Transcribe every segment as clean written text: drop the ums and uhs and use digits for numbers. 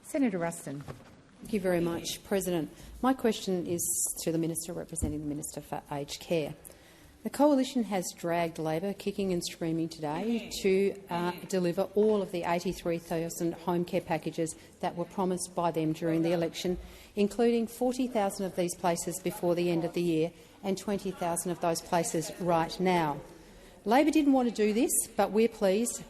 Senator Ruston. Thank you very much, President. My question is to the Minister representing the Minister for Aged Care. The Coalition has dragged Labor kicking and screaming today to deliver all of the 83,000 home care packages that were promised by them during the election, including 40,000 of these places before the end of the year and 20,000 of those places right now. Labor didn't want to do this, but we're pleased,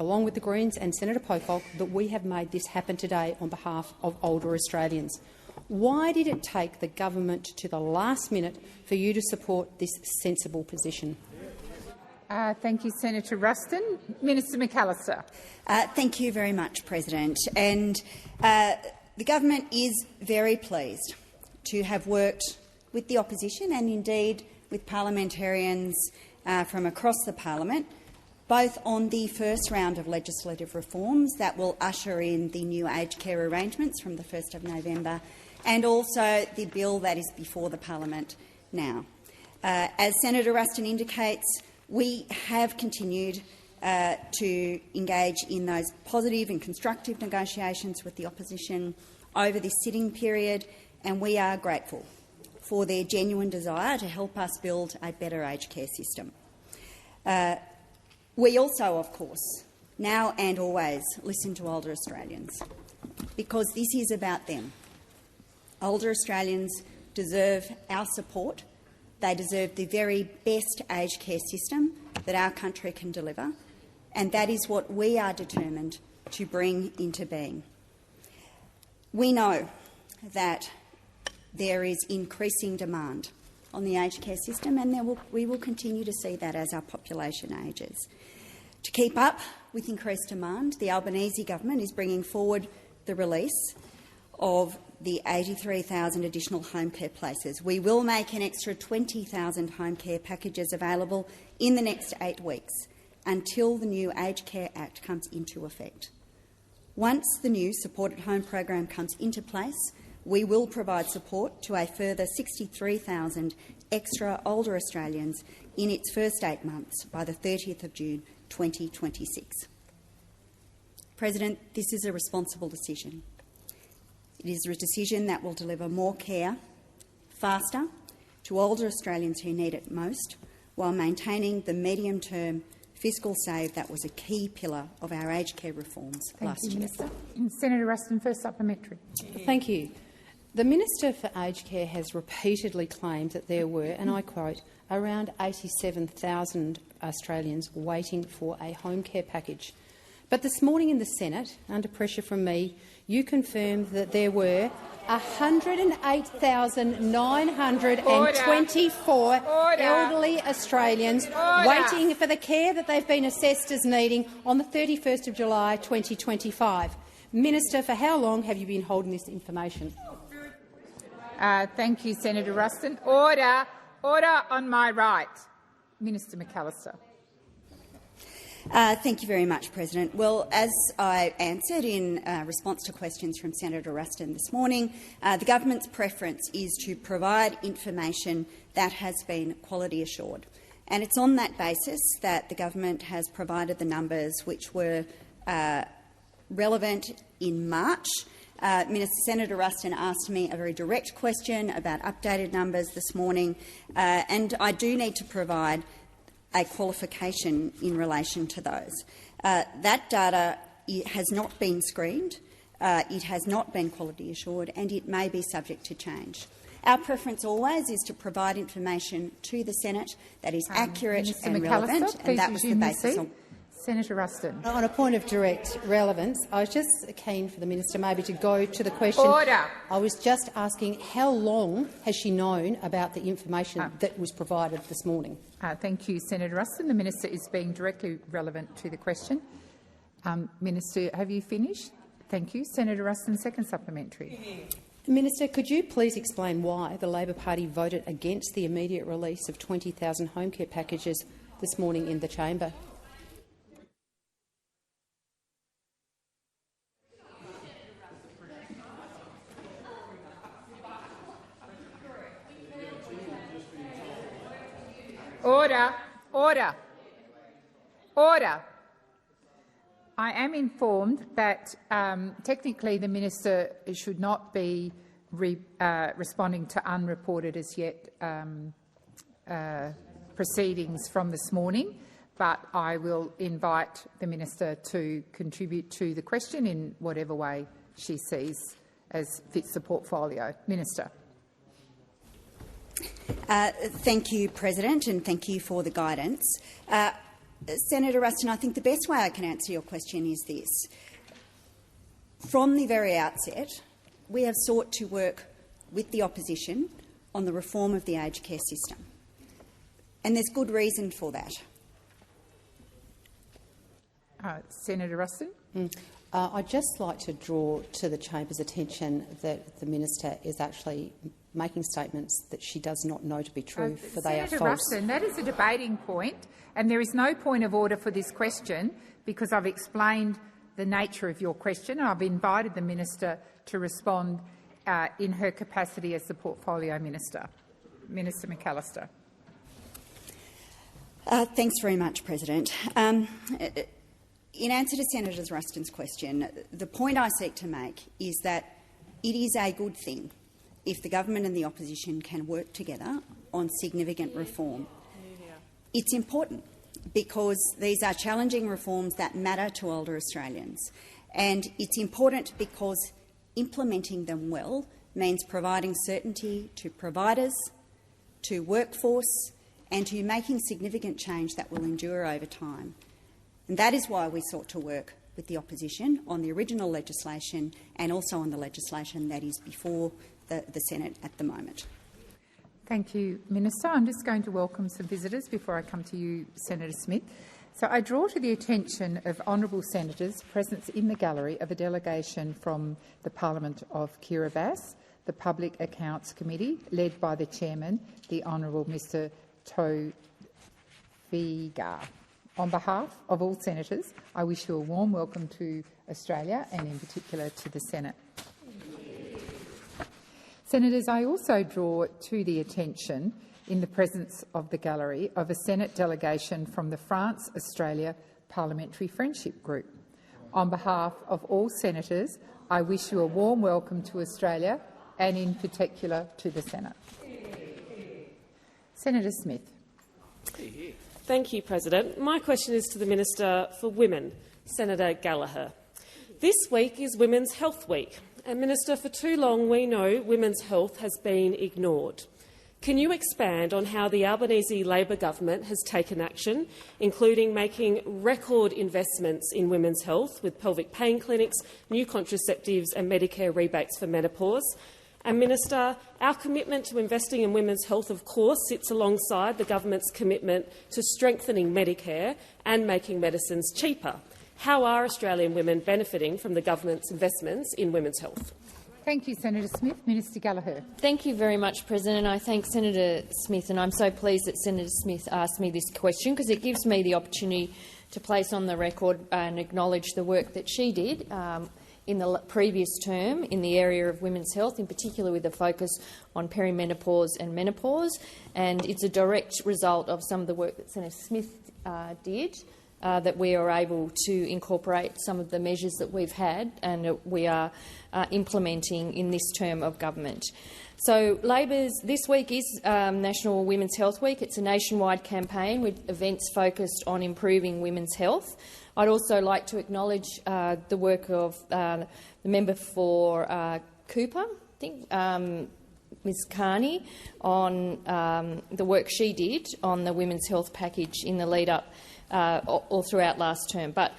along with the Greens and Senator Pocock, that we have made this happen today on behalf of older Australians. Why did it take the government to the last minute for you to support this sensible position? Thank you, Senator Ruston. Minister McAllister. Thank you very much, President. And the government is very pleased to have worked with the opposition and indeed with parliamentarians from across the parliament, both on the first round of legislative reforms that will usher in the new aged care arrangements from the 1st of November, and also the bill that is before the parliament now. As Senator Ruston indicates, we have continued to engage in those positive and constructive negotiations with the opposition over this sitting period, and we are grateful for their genuine desire to help us build a better aged care system. We also, of course, now and always listen to older Australians, because this is about them. Older Australians deserve our support. They deserve the very best aged care system that our country can deliver, and that is what we are determined to bring into being. We know that there is increasing demand on the aged care system, and we will continue to see that as our population ages. To keep up with increased demand, the Albanese government is bringing forward the release of the 83,000 additional home care places. We will make an extra 20,000 home care packages available in the next 8 weeks until the new Aged Care Act comes into effect. Once the new Support at Home program comes into place, we will provide support to a further 63,000 extra older Australians in its first 8 months by the 30th of June 2026. President, this is a responsible decision. It is a decision that will deliver more care faster to older Australians who need it most, while maintaining the medium-term fiscal save that was a key pillar of our aged care reforms last year. Minister. Senator Ruston, first supplementary. Thank you. The Minister for Aged Care has repeatedly claimed that there were, and I quote, around 87,000 Australians waiting for a home care package. But this morning in the Senate, under pressure from me, you confirmed that there were 108,924 elderly Australians waiting for the care that they've been assessed as needing on the 31st of July 2025. Minister, for how long have you been holding this information? Thank you, Senator Ruston. Order. Order on my right. Minister McAllister. Thank you very much, President. Well, as I answered in response to questions from Senator Ruston this morning, the government's preference is to provide information that has been quality assured. And it's on that basis that the government has provided the numbers which were relevant in March. Senator Ruston asked me a very direct question about updated numbers this morning, and I do need to provide a qualification in relation to those. That data has not been screened, it has not been quality assured, and it may be subject to change. Our preference always is to provide information to the Senate that is accurate and relevant, and that was the basis on. Senator Ruston. On a point of direct relevance, I was just keen for the Minister maybe to go to the question. Order. I was just asking how long has she known about the information that was provided this morning? Thank you, Senator Ruston. The Minister is being directly relevant to the question. Minister, have you finished? Thank you. Senator Ruston, second supplementary. Minister, could you please explain why the Labor Party voted against the immediate release of 20,000 home care packages this morning in the chamber? Order. Order. Order. I am informed that technically the minister should not be responding to unreported as yet proceedings from this morning, but I will invite the minister to contribute to the question in whatever way she sees as fits the portfolio. Minister. Thank you, President, and thank you for the guidance. Senator Ruston, I think the best way I can answer your question is this. From the very outset, we have sought to work with the opposition on the reform of the aged care system, and there's good reason for that. Senator Ruston. I'd just like to draw to the chamber's attention that the minister is actually making statements that she does not know to be true, for they are false. Senator Ruston, that is a debating point, and there is no point of order for this question because I've explained the nature of your question and I've invited the minister to respond in her capacity as the portfolio minister. Minister McAllister. Thanks very much, President. In answer to Senator Ruston's question, the point I seek to make is that it is a good thing if the government and the opposition can work together on significant reform. It's important because these are challenging reforms that matter to older Australians, and it's important because implementing them well means providing certainty to providers, to workforce and to making significant change that will endure over time. And that is why we sought to work with the opposition on the original legislation and also on the legislation that is before the Senate at the moment. Thank you, Minister. I'm just going to welcome some visitors before I come to you, Senator Smith. So I draw to the attention of honourable senators presence in the gallery of a delegation from the Parliament of Kiribati, the Public Accounts Committee, led by the Chairman, the Honourable Mr Toviga. On behalf of all senators, I wish you a warm welcome to Australia and in particular to the Senate. Senators, I also draw to the attention in the presence of the gallery of a Senate delegation from the France-Australia Parliamentary Friendship Group. On behalf of all senators, I wish you a warm welcome to Australia and in particular to the Senate. Senator Smith. Thank you, President. My question is to the Minister for Women, Senator Gallagher. This week is Women's Health Week, and Minister, for too long we know women's health has been ignored. Can you expand on how the Albanese Labor government has taken action, including making record investments in women's health with pelvic pain clinics, new contraceptives and Medicare rebates for menopause? And Minister, our commitment to investing in women's health, of course, sits alongside the government's commitment to strengthening Medicare and making medicines cheaper. How are Australian women benefiting from the government's investments in women's health? Thank you, Senator Smith. Minister Gallagher. Thank you very much, President. I thank Senator Smith, and I'm so pleased that Senator Smith asked me this question because it gives me the opportunity to place on the record and acknowledge the work that she did in the previous term in the area of women's health, in particular with a focus on perimenopause and menopause. And it's a direct result of some of the work that Senator Smith did that we are able to incorporate some of the measures that we've had and we are implementing in this term of government. So Labor's this week is National Women's Health Week. It's a nationwide campaign with events focused on improving women's health. I'd also like to acknowledge the work of the member for Cooper, I think, Ms Carney, on the work she did on the women's health package in the lead-up all throughout last term. But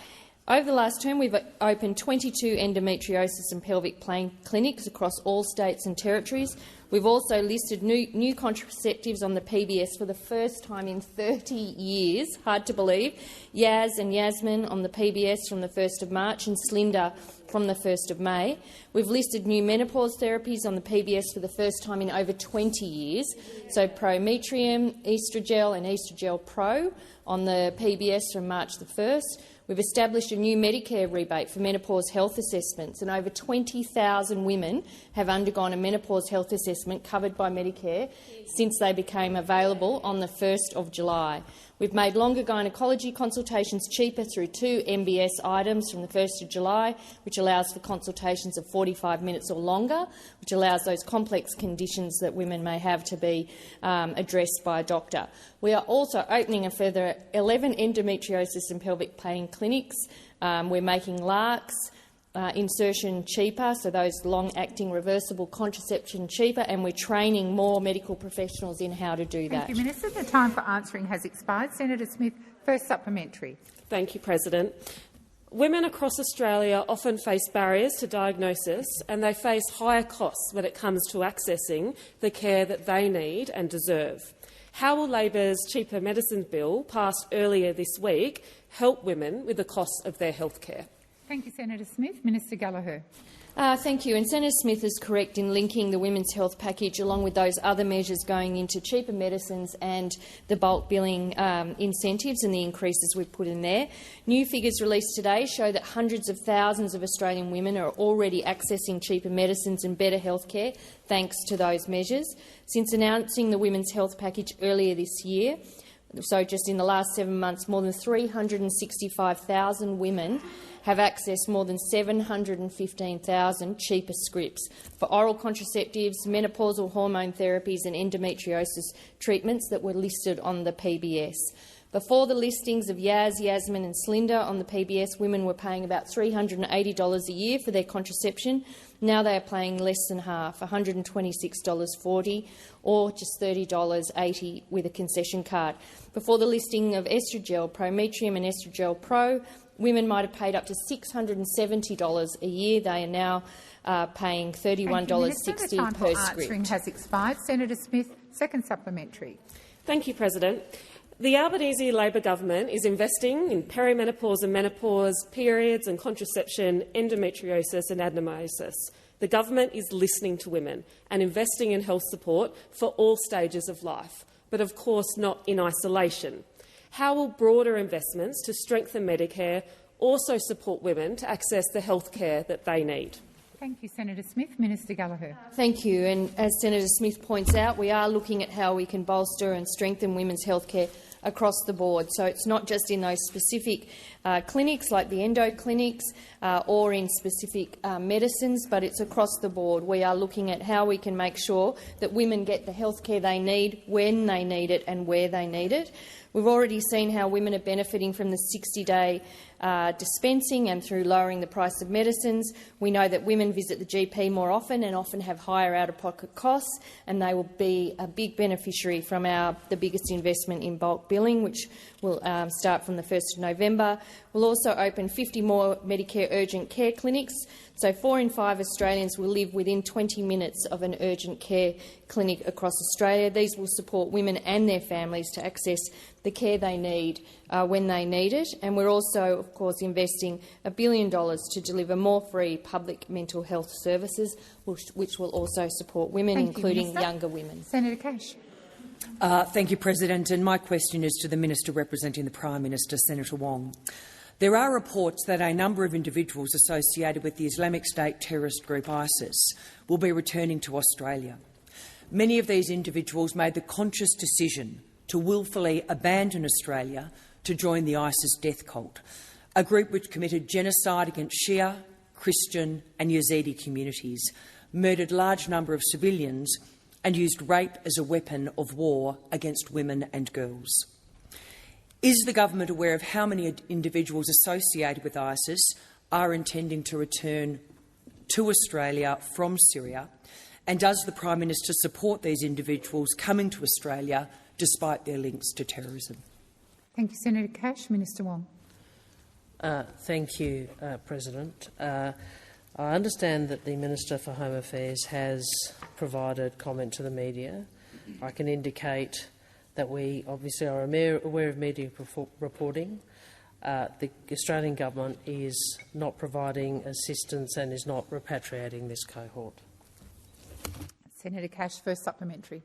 over the last term, we've opened 22 endometriosis and pelvic pain clinics across all states and territories. We've also listed new contraceptives on the PBS for the first time in 30 years, hard to believe. Yaz and Yasmin on the PBS from the 1st of March and Slinda from the 1st of May. We've listed new menopause therapies on the PBS for the first time in over 20 years, so Prometrium, Estrogel and Estrogel Pro on the PBS from March the 1st. We've established a new Medicare rebate for menopause health assessments, and over 20,000 women have undergone a menopause health assessment covered by Medicare since they became available on the 1st of July. We've made longer gynaecology consultations cheaper through 2 MBS items from the 1st of July, which allows for consultations of 45 minutes or longer, which allows those complex conditions that women may have to be addressed by a doctor. We are also opening a further 11 endometriosis and pelvic pain clinics. We're making LARCs insertion cheaper, so those long-acting reversible contraception cheaper, and we're training more medical professionals in how to do that. Thank you, Minister. The time for answering has expired. Senator Smith, first supplementary. Thank you, President. Women across Australia often face barriers to diagnosis, and they face higher costs when it comes to accessing the care that they need and deserve. How will Labor's Cheaper Medicines Bill, passed earlier this week, help women with the costs of their health care? Thank you, Senator Smith. Minister Gallagher. Thank you. And Senator Smith is correct in linking the women's health package along with those other measures going into cheaper medicines and the bulk billing incentives and the increases we've put in there. New figures released today show that hundreds of thousands of Australian women are already accessing cheaper medicines and better health care thanks to those measures. Since announcing the women's health package earlier this year, so just in the last 7 months, more than 365,000 women have accessed more than 715,000 cheaper scripts for oral contraceptives, menopausal hormone therapies and endometriosis treatments that were listed on the PBS. Before the listings of Yaz, Yasmin and Slinda on the PBS, women were paying about $380 a year for their contraception. Now they are paying less than half, $126.40 or just $30.80 with a concession card. Before the listing of Estrogel, Prometrium and Estrogel Pro, women might have paid up to $670 a year. They are now paying $31.60 per script. Answering has expired. Senator Smith, second supplementary. Thank you, President. The Albanese Labor government is investing in perimenopause and menopause, periods and contraception, endometriosis and adenomyosis. The government is listening to women and investing in health support for all stages of life, but of course not in isolation. How will broader investments to strengthen Medicare also support women to access the health care that they need? Thank you, Senator Smith. Minister Gallagher. Thank you. And as Senator Smith points out, we are looking at how we can bolster and strengthen women's health care across the board. So it's not just in those specific clinics like the endo clinics or in specific medicines, but it's across the board. We are looking at how we can make sure that women get the health care they need, when they need it and where they need it. We've already seen how women are benefiting from the 60-day dispensing and through lowering the price of medicines. We know that women visit the GP more often and often have higher out-of-pocket costs, and they will be a big beneficiary from the biggest investment in bulk billing, which will start from the 1st of November. We'll also open 50 more Medicare urgent care clinics, so 4 in 5 Australians will live within 20 minutes of an urgent care clinic across Australia. These will support women and their families to access the care they need when they need it. And we're also, of course, investing $1 billion to deliver more free public mental health services, which will also support women, including younger women. Senator Cash. Thank you, President. And my question is to the Minister representing the Prime Minister, Senator Wong. There are reports that a number of individuals associated with the Islamic State terrorist group ISIS will be returning to Australia. Many of these individuals made the conscious decision to wilfully abandon Australia to join the ISIS death cult, a group which committed genocide against Shia, Christian and Yazidi communities, murdered large number of civilians and used rape as a weapon of war against women and girls. Is the government aware of how many individuals associated with ISIS are intending to return to Australia from Syria? And does the Prime Minister support these individuals coming to Australia despite their links to terrorism? Thank you, Senator Cash. Minister Wong. Thank you, President. I understand that the Minister for Home Affairs has provided comment to the media. I can indicate that we obviously are aware of media reporting. The Australian government is not providing assistance and is not repatriating this cohort. Senator Cash, first supplementary.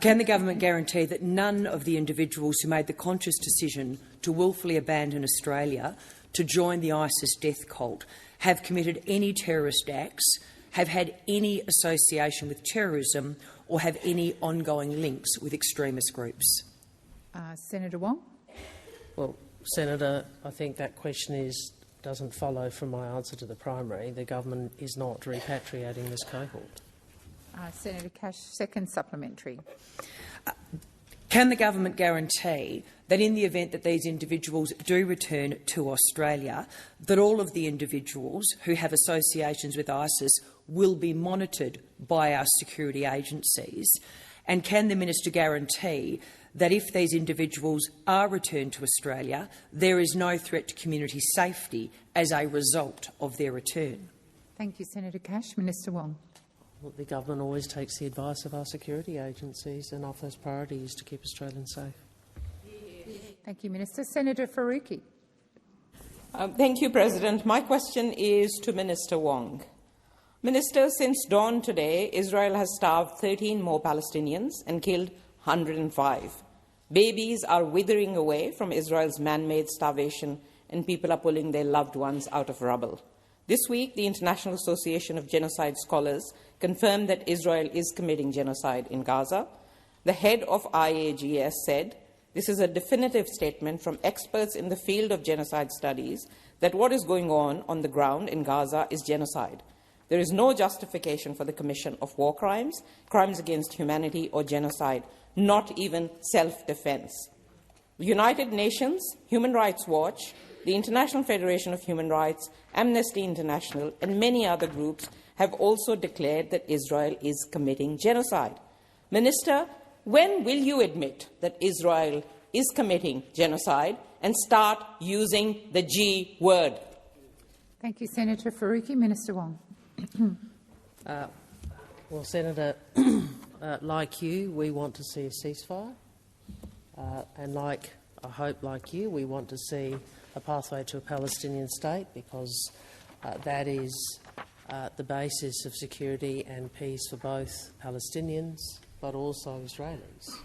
Can the government guarantee that none of the individuals who made the conscious decision to wilfully abandon Australia to join the ISIS death cult have committed any terrorist acts, have had any association with terrorism or have any ongoing links with extremist groups? Senator Wong. Well, Senator, I think that question doesn't follow from my answer to the primary. The government is not repatriating this cohort. Senator Cash, second supplementary. Can the government guarantee that in the event that these individuals do return to Australia, that all of the individuals who have associations with ISIS will be monitored by our security agencies? And can the minister guarantee that if these individuals are returned to Australia, there is no threat to community safety as a result of their return? Thank you, Senator Cash. Minister Wong. Well, the government always takes the advice of our security agencies, and our first priority is to keep Australians safe. Thank you, Minister. Senator Faruqi. Thank you, President. My question is to Minister Wong. Minister, since dawn today, Israel has starved 13 more Palestinians and killed 105. Babies are withering away from Israel's man-made starvation, and people are pulling their loved ones out of rubble. This week, the International Association of Genocide Scholars confirmed that Israel is committing genocide in Gaza. The head of IAGS said, "This is a definitive statement from experts in the field of genocide studies that what is going on the ground in Gaza is genocide. There is no justification for the commission of war crimes, crimes against humanity or genocide, not even self-defense." The United Nations, Human Rights Watch, the International Federation of Human Rights, Amnesty International and many other groups have also declared that Israel is committing genocide. Minister, when will you admit that Israel is committing genocide and start using the G word? Thank you, Senator Faruqi. Minister Wong. Well, Senator, like you, we want to see a ceasefire, and I hope, like you, we want to see a pathway to a Palestinian state, because that is the basis of security and peace for both Palestinians but also Israelis.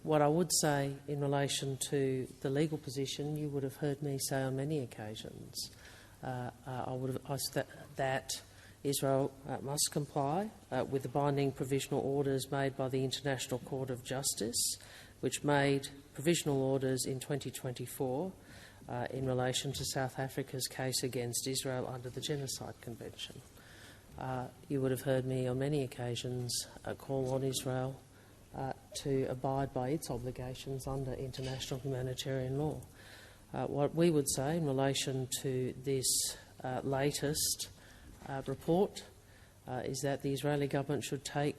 What I would say in relation to the legal position, you would have heard me say on many occasions, that Israel must comply with the binding provisional orders made by the International Court of Justice, which made provisional orders in 2024 in relation to South Africa's case against Israel under the Genocide Convention. You would have heard me on many occasions call on Israel to abide by its obligations under international humanitarian law. What we would say in relation to this latest report is that the Israeli government should take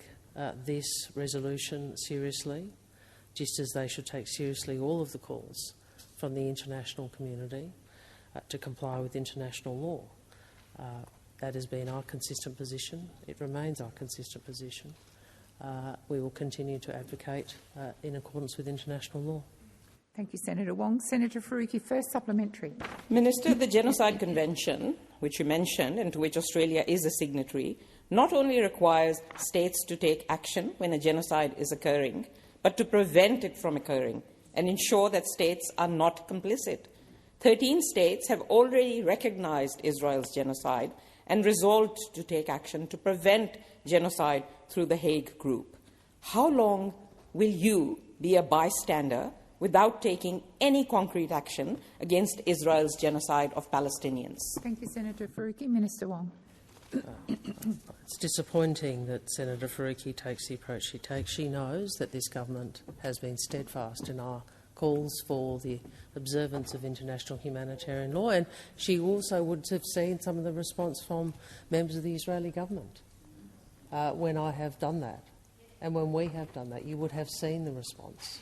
this resolution seriously, just as they should take seriously all of the calls from the international community to comply with international law. That has been our consistent position. It remains our consistent position. We will continue to advocate in accordance with international law. Thank you, Senator Wong. Senator Faruqi, first supplementary. Minister, the Genocide Convention, which you mentioned and to which Australia is a signatory, not only requires states to take action when a genocide is occurring, but to prevent it from occurring and ensure that states are not complicit. 13 states have already recognised Israel's genocide and resolved to take action to prevent genocide through the Hague Group. How long will you be a bystander without taking any concrete action against Israel's genocide of Palestinians? Thank you, Senator Faruqi. Minister Wong. It's disappointing that Senator Faruqi takes the approach she takes. She knows that this government has been steadfast in our calls for the observance of international humanitarian law, and she also would have seen some of the response from members of the Israeli government when I have done that. And when we have done that, you would have seen the response.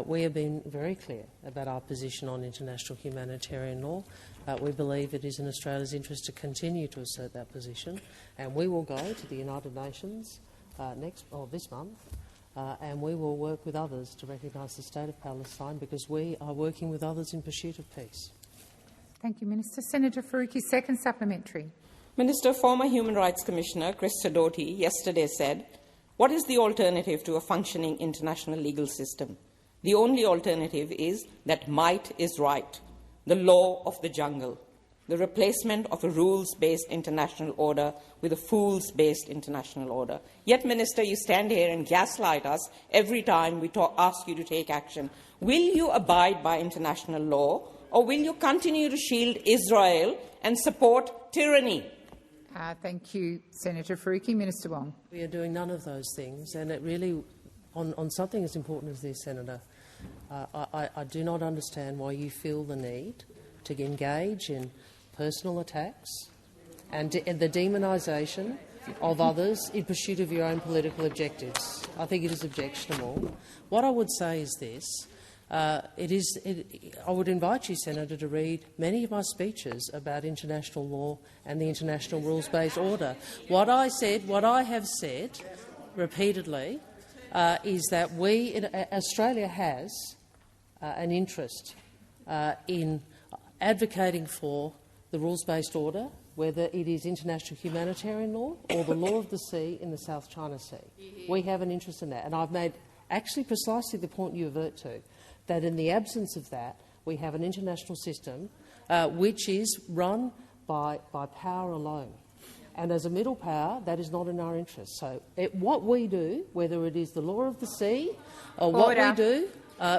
We have been very clear about our position on international humanitarian law. We believe it is in Australia's interest to continue to assert that position, and we will go to the United Nations this month, and we will work with others to recognise the State of Palestine, because we are working with others in pursuit of peace. Thank you, Minister. Senator Faruqi, second supplementary. Minister, former Human Rights Commissioner Chris Sidoti yesterday said, "What is the alternative to a functioning international legal system? The only alternative is that might is right, the law of the jungle." the replacement of a rules-based international order with a fools-based international order. Yet, Minister, you stand here and gaslight us every time we ask you to take action. Will you abide by international law, or will you continue to shield Israel and support tyranny? Thank you, Senator Faruqi. Minister Wong. We are doing none of those things, and it really, on something as important as this, Senator, I do not understand why you feel the need to engage in personal attacks and the demonisation of others in pursuit of your own political objectives. I think it is objectionable. What I would say is this. I would invite you, Senator, to read many of my speeches about international law and the international rules-based order. What I have said repeatedly is that Australia has an interest in advocating for the rules-based order, whether it is international humanitarian law or the law of the sea in the South China Sea. We have an interest in that, and I've made actually precisely the point you avert to, that in the absence of that, we have an international system which is run by power alone. And as a middle power, that is not in our interest. So what we do, whether it is the law of the sea or what we do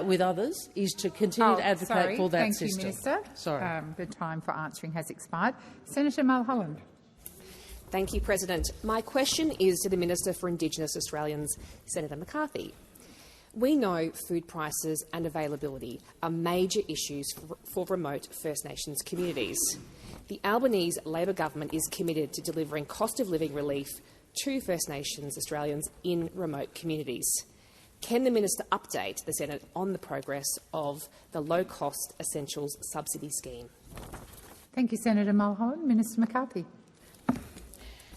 with others, is to continue to advocate for that system. Thank you, Minister. Sorry. The time for answering has expired. Senator Mulholland. Thank you, President. My question is to the Minister for Indigenous Australians, Senator McCarthy. We know food prices and availability are major issues for remote First Nations communities. The Albanese Labor government is committed to delivering cost-of-living relief to First Nations Australians in remote communities. Can the Minister update the Senate on the progress of the low-cost essentials subsidy scheme? Thank you, Senator Mulholland. Minister McCarthy.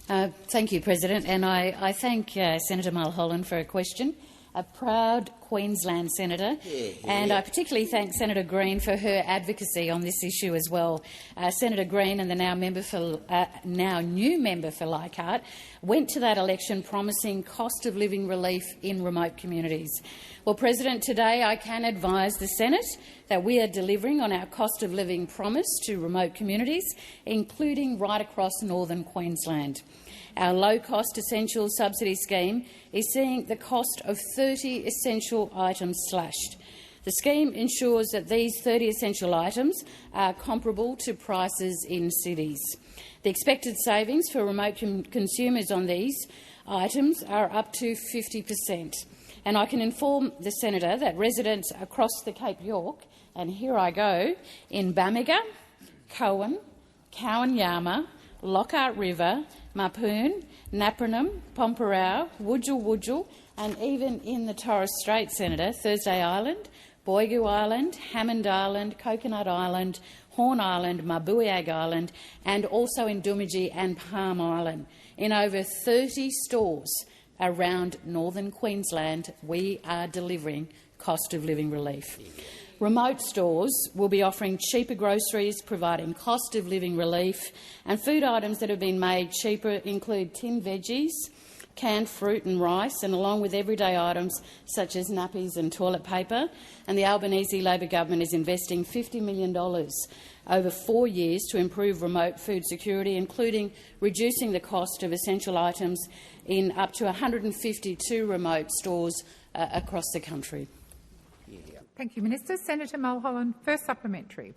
Thank you, President, and I thank Senator Mulholland for a question. A proud Queensland senator, and I particularly thank Senator Green for her advocacy on this issue as well. Senator Green and the now new member for Leichhardt went to that election promising cost-of-living relief in remote communities. Well, President, today I can advise the Senate that we are delivering on our cost-of-living promise to remote communities, including right across northern Queensland. Our low-cost essential subsidy scheme is seeing the cost of 30 essential items slashed. The scheme ensures that these 30 essential items are comparable to prices in cities. The expected savings for remote consumers on these items are up to 50%. And I can inform the Senator that residents across the Cape York, and here I go, in Bamaga, Cowan, Cowan-Yarma, Lockhart River, Mapoon, Napranum, Pomperau, Wudjil, and even in the Torres Strait, Senator, Thursday Island, Boigu Island, Hammond Island, Coconut Island, Horn Island, Mabuiag Island, and also in Doomadgee and Palm Island. In over 30 stores around northern Queensland, we are delivering cost-of-living relief. Remote stores will be offering cheaper groceries, providing cost-of-living relief, and food items that have been made cheaper include tinned veggies, canned fruit and rice, and along with everyday items such as nappies and toilet paper. And the Albanese Labor government is investing $50 million over 4 years to improve remote food security, including reducing the cost of essential items in up to 152 remote stores across the country. Thank you, Minister. Senator Mulholland, first supplementary.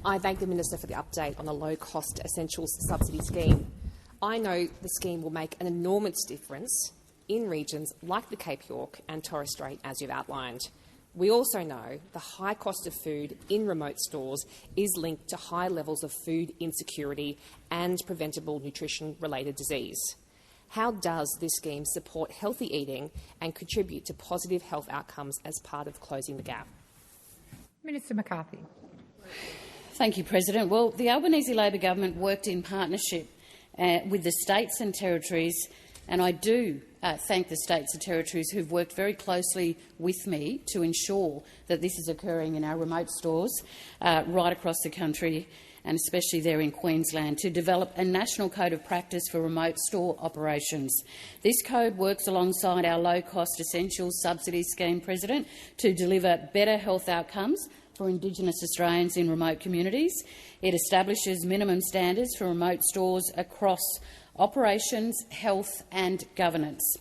I thank the Minister for the update on the low-cost essentials subsidy scheme. I know the scheme will make an enormous difference in regions like the Cape York and Torres Strait, as you've outlined. We also know the high cost of food in remote stores is linked to high levels of food insecurity and preventable nutrition-related disease. How does this scheme support healthy eating and contribute to positive health outcomes as part of closing the gap? Minister McCarthy. Thank you, President. Well, the Albanese Labor government worked in partnership with the states and territories, and I do thank the states and territories who've worked very closely with me to ensure that this is occurring in our remote stores right across the country, and especially there in Queensland, to develop a national code of practice for remote store operations. This code works alongside our low-cost essentials subsidy scheme, President, to deliver better health outcomes for Indigenous Australians in remote communities. It establishes minimum standards for remote stores across operations, health and governance.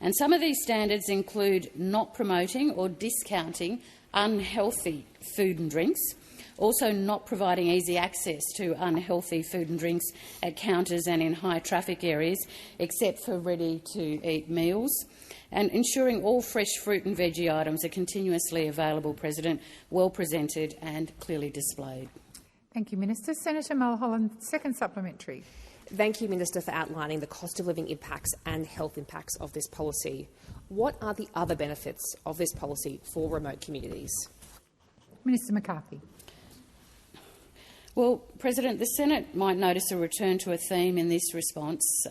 And some of these standards include not promoting or discounting unhealthy food and drinks, also not providing easy access to unhealthy food and drinks at counters and in high traffic areas, except for ready-to-eat meals, and ensuring all fresh fruit and veggie items are continuously available, President, well presented and clearly displayed. Thank you, Minister. Senator Mulholland, second supplementary. Thank you, Minister, for outlining the cost of living impacts and health impacts of this policy. What are the other benefits of this policy for remote communities? Minister McCarthy. Well, President, the Senate might notice a return to a theme in this response.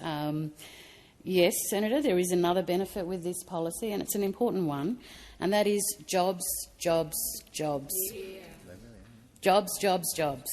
Yes, Senator, there is another benefit with this policy, and it's an important one, and that is jobs, jobs, jobs. Yeah. Jobs, jobs, jobs.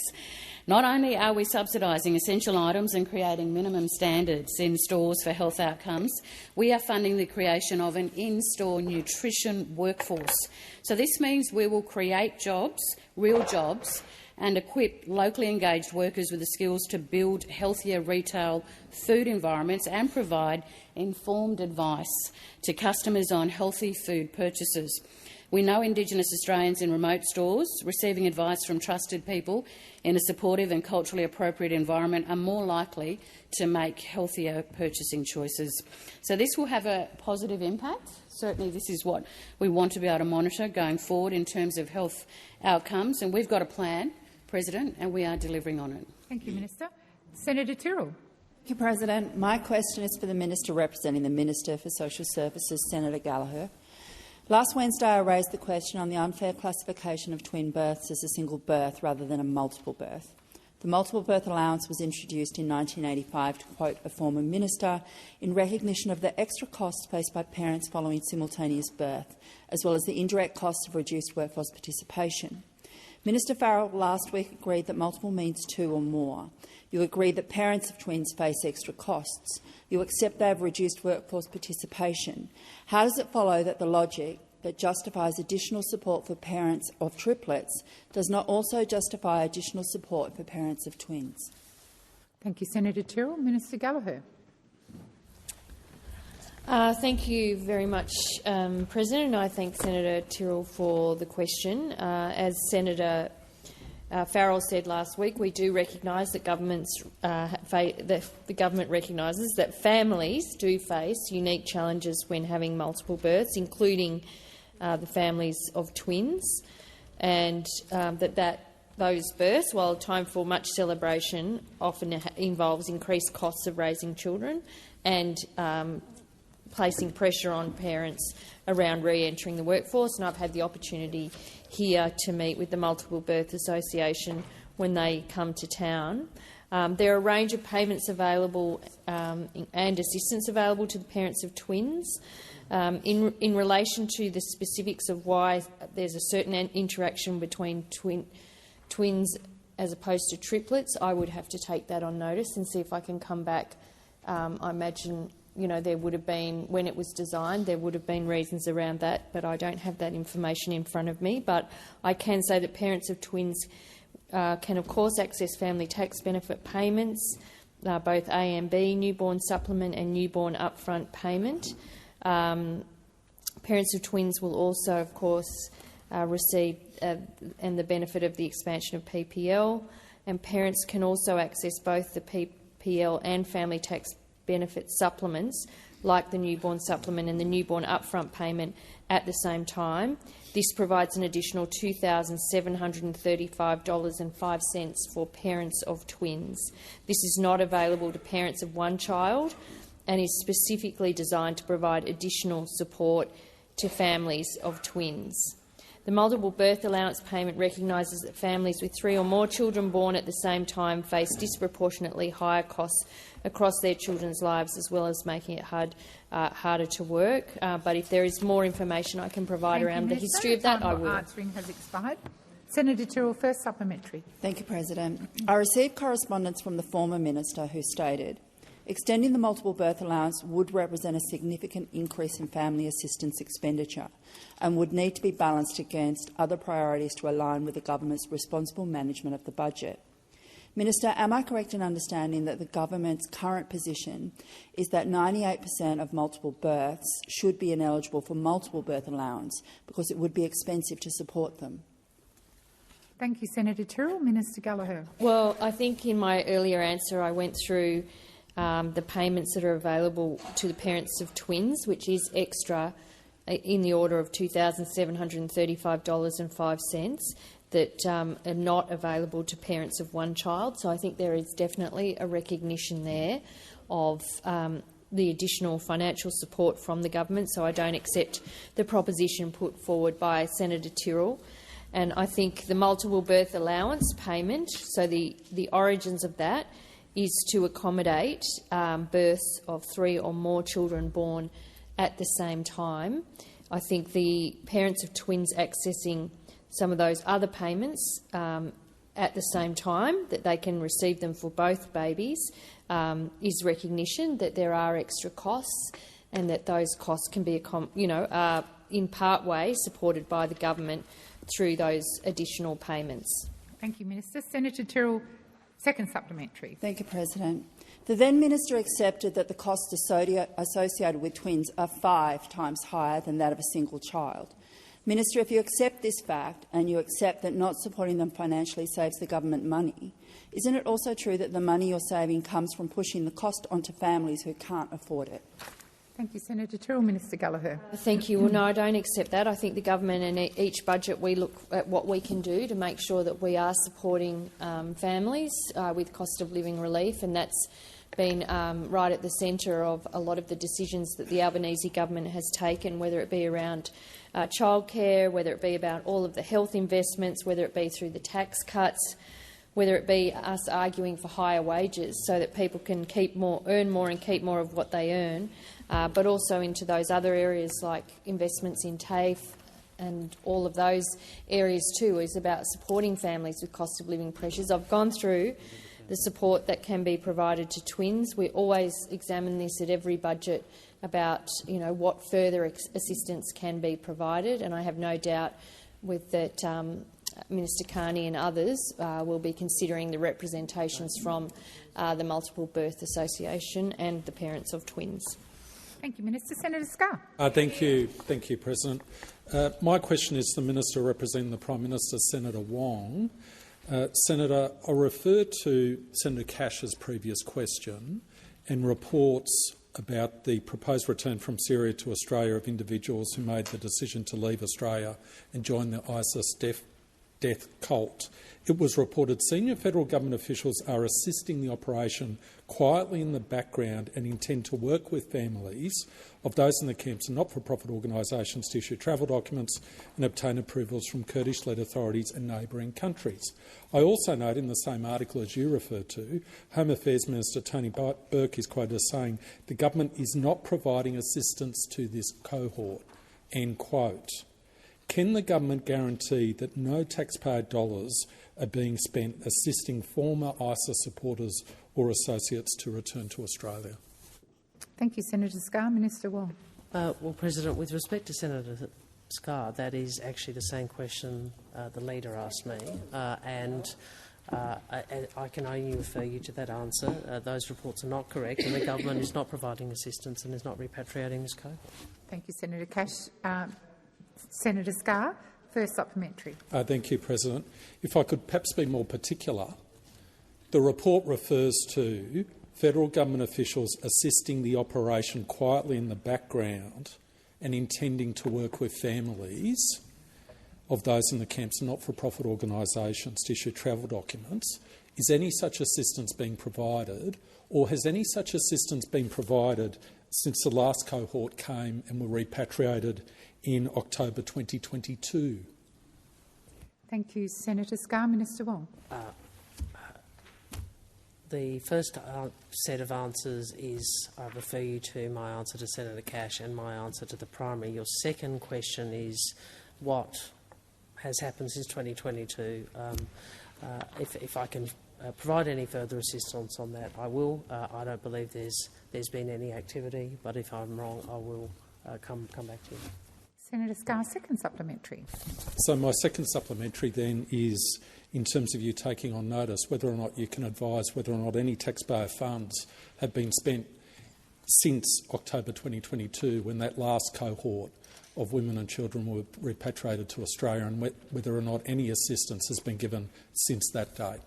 Not only are we subsidising essential items and creating minimum standards in stores for health outcomes, we are funding the creation of an in-store nutrition workforce. So this means we will create jobs, real jobs, and equip locally engaged workers with the skills to build healthier retail food environments and provide informed advice to customers on healthy food purchases. We know Indigenous Australians in remote stores receiving advice from trusted people in a supportive and culturally appropriate environment are more likely to make healthier purchasing choices. So this will have a positive impact. Certainly this is what we want to be able to monitor going forward in terms of health outcomes, and we've got a plan, President, and we are delivering on it. Thank you, Minister. Senator Tyrrell. Thank you, President. My question is for the Minister representing the Minister for Social Services, Senator Gallagher. Last Wednesday I raised the question on the unfair classification of twin births as a single birth rather than a multiple birth. The multiple birth allowance was introduced in 1985, to quote a former minister, in recognition of the extra costs faced by parents following simultaneous birth, as well as the indirect costs of reduced workforce participation. Minister Farrell last week agreed that multiple means two or more. You agree that parents of twins face extra costs. You accept they have reduced workforce participation. How does it follow that the logic that justifies additional support for parents of triplets does not also justify additional support for parents of twins? Thank you, Senator Tyrrell. Minister Gallagher. Thank you very much, President, and I thank Senator Tyrrell for the question. As Senator Farrell said last week, we do recognise that the government recognises that families do face unique challenges when having multiple births, including the families of twins, and those births, while time for much celebration, often involves increased costs of raising children and placing pressure on parents around re-entering the workforce. And I've had the opportunity here to meet with the Multiple Birth Association when they come to town. There are a range of payments available and assistance available to the parents of twins. In relation to the specifics of why there's a certain interaction between twins as opposed to triplets, I would have to take that on notice and see if I can come back. I imagine there would have been, when it was designed, there would have been reasons around that, but I don't have that information in front of me. But I can say that parents of twins can, of course, access family tax benefit payments, both A and B, newborn supplement and newborn upfront payment. Parents of twins will also, of course, receive and the benefit of the expansion of PPL, and parents can also access both the PPL and family tax benefit supplements, like the newborn supplement and the newborn upfront payment, at the same time. This provides an additional $2,735.05 for parents of twins. This is not available to parents of one child and is specifically designed to provide additional support to families of twins. The multiple birth allowance payment recognises that families with 3 or more children born at the same time face disproportionately higher costs across their children's lives, as well as making it harder to work. But if there is more information I can provide around the history of that, I will. Answering has expired. Senator Tyrrell, first supplementary. Thank you, President. I received correspondence from the former minister who stated, Extending the multiple birth allowance would represent a significant increase in family assistance expenditure and would need to be balanced against other priorities to align with the government's responsible management of the budget. Minister, am I correct in understanding that the government's current position is that 98% of multiple births should be ineligible for multiple birth allowance because it would be expensive to support them? Thank you, Senator Tyrrell. Minister Gallagher. Well, I think in my earlier answer I went through the payments that are available to the parents of twins, which is extra in the order of $2,735.05 that are not available to parents of one child. So I think there is definitely a recognition there of the additional financial support from the government. So I don't accept the proposition put forward by Senator Tyrrell. And I think the multiple birth allowance payment, so the origins of that, is to accommodate births of 3 or more children born at the same time. I think the parents of twins accessing some of those other payments at the same time, that they can receive them for both babies, is recognition that there are extra costs and that those costs can be, in part way supported by the government through those additional payments. Thank you, Minister. Senator Tyrrell, second supplementary. Thank you, President. The then Minister accepted that the costs associated with twins are 5 times higher than that of a single child. Minister, if you accept this fact and you accept that not supporting them financially saves the government money, isn't it also true that the money you're saving comes from pushing the cost onto families who can't afford it? Thank you, Senator Tyrrell. Minister Gallagher. Thank you. Well, no, I don't accept that. I think the government and each budget we look at what we can do to make sure that we are supporting families with cost of living relief, and that's been right at the centre of a lot of the decisions that the Albanese government has taken, whether it be around childcare, whether it be about all of the health investments, whether it be through the tax cuts, whether it be us arguing for higher wages so that people can earn more and keep more of what they earn, but also into those other areas like investments in TAFE and all of those areas too is about supporting families with cost of living pressures. I've gone through the support that can be provided to twins. We always examine this at every budget about what further assistance can be provided, and I have no doubt that Minister Carney and others will be considering the representations from the Multiple Birth Association and the parents of twins. Thank you, Minister. Senator Scarr. Thank you, President. My question is to the Minister representing the Prime Minister, Senator Wong. Senator, I refer to Senator Cash's previous question and reports about the proposed return from Syria to Australia of individuals who made the decision to leave Australia and join the ISIS death cult. It was reported senior federal government officials are assisting the operation quietly in the background and intend to work with families of those in the camps and not-for-profit organisations to issue travel documents and obtain approvals from Kurdish-led authorities and neighbouring countries. I also note in the same article as you referred to, Home Affairs Minister Tony Burke is quoted as saying the government is not providing assistance to this cohort, end quote. Can the government guarantee that no taxpayer dollars are being spent assisting former ISIS supporters or associates to return to Australia? Thank you, Senator Scarr. Minister Wong. Well, President, with respect to Senator Scarr, that is actually the same question the leader asked me, and I can only refer you to that answer. Those reports are not correct, and the government is not providing assistance and is not repatriating this cohort. Thank you, Senator Cash. Senator Scarr, first supplementary. Thank you, President. If I could perhaps be more particular, the report refers to federal government officials assisting the operation quietly in the background and intending to work with families of those in the camps and not-for-profit organisations to issue travel documents. Is any such assistance being provided, or has any such assistance been provided since the last cohort came and were repatriated in October 2022? Thank you, Senator Scarr. Minister Wong. The first set of answers is I refer you to my answer to Senator Cash and my answer to the primary. Your second question is what has happened since 2022. If I can provide any further assistance on that, I will. I don't believe there's been any activity, but if I'm wrong, I will come back to you. Senator Scarr, second supplementary. So my second supplementary then is, in terms of you taking on notice, whether or not you can advise whether or not any taxpayer funds have been spent since October 2022, when that last cohort of women and children were repatriated to Australia, and whether or not any assistance has been given since that date.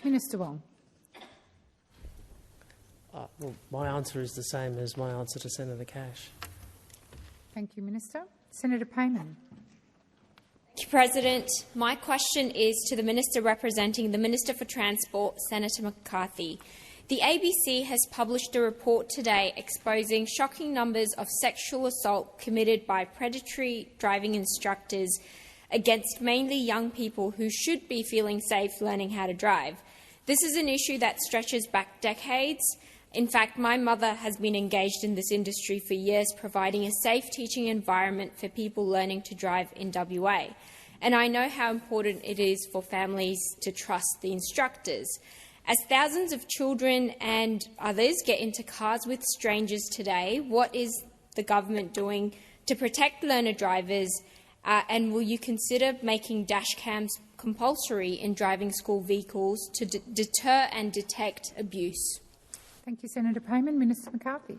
Minister Wong. Well, my answer is the same as my answer to Senator Cash. Thank you, Minister. Senator Payman. Thank you, President. My question is to the Minister representing the Minister for Transport, Senator McCarthy. The ABC has published a report today exposing shocking numbers of sexual assault committed by predatory driving instructors against mainly young people who should be feeling safe learning how to drive. This is an issue that stretches back decades. In fact, my mother has been engaged in this industry for years, providing a safe teaching environment for people learning to drive in WA. And I know how important it is for families to trust the instructors. As thousands of children and others get into cars with strangers today, what is the government doing to protect learner drivers, and will you consider making dash cams compulsory in driving school vehicles to deter and detect abuse? Thank you, Senator Payman. Minister McCarthy.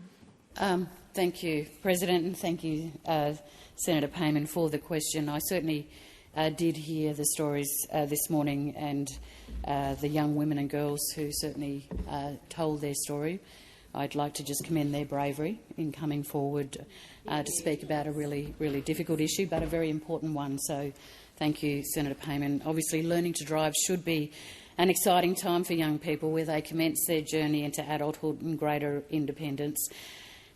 Thank you, President, and thank you, Senator Payman, for the question. I certainly did hear the stories this morning and the young women and girls who certainly told their story. I'd like to just commend their bravery in coming forward to speak about a really, really difficult issue, but a very important one. So thank you, Senator Payman. Obviously, learning to drive should be an exciting time for young people where they commence their journey into adulthood and greater independence.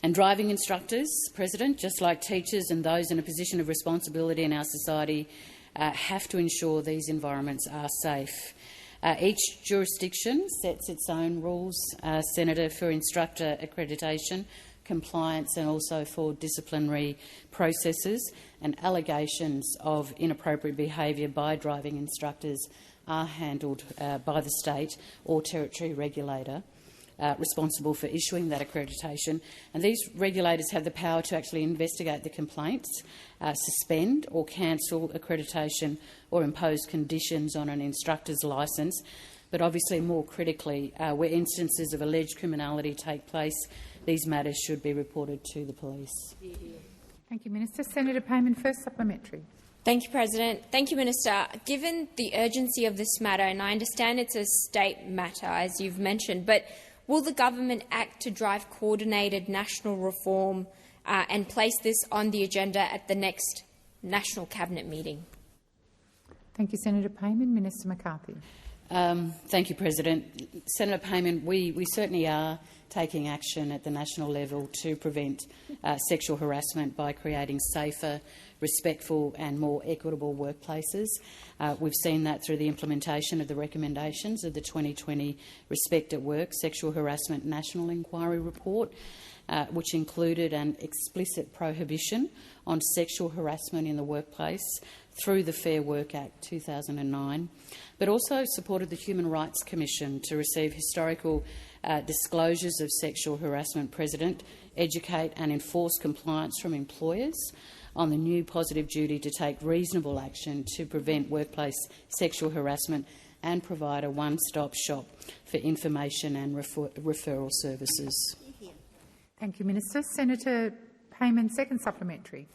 And driving instructors, President, just like teachers and those in a position of responsibility in our society, have to ensure these environments are safe. Each jurisdiction sets its own rules, Senator, for instructor accreditation, compliance and also for disciplinary processes, and allegations of inappropriate behaviour by driving instructors are handled by the state or territory regulator responsible for issuing that accreditation. And these regulators have the power to actually investigate the complaints, suspend or cancel accreditation or impose conditions on an instructor's licence. But obviously, more critically, where instances of alleged criminality take place, these matters should be reported to the police. Thank you, Minister. Senator Payman, first supplementary. Thank you, President. Thank you, Minister. Given the urgency of this matter, and I understand it's a state matter, as you've mentioned, but will the government act to drive coordinated national reform and place this on the agenda at the next National Cabinet meeting? Thank you, Senator Payman. Minister McCarthy. Thank you, President. Senator Payman, we certainly are taking action at the national level to prevent sexual harassment by creating safer, respectful and more equitable workplaces. We've seen that through the implementation of the recommendations of the 2020 Respect at Work Sexual Harassment National Inquiry Report, which included an explicit prohibition on sexual harassment in the workplace through the Fair Work Act 2009, but also supported the Human Rights Commission to receive historical disclosures of sexual harassment, President, educate and enforce compliance from employers on the new positive duty to take reasonable action to prevent workplace sexual harassment and provide a one-stop shop for information and referral services. Thank you, Minister. Senator Payman, second supplementary.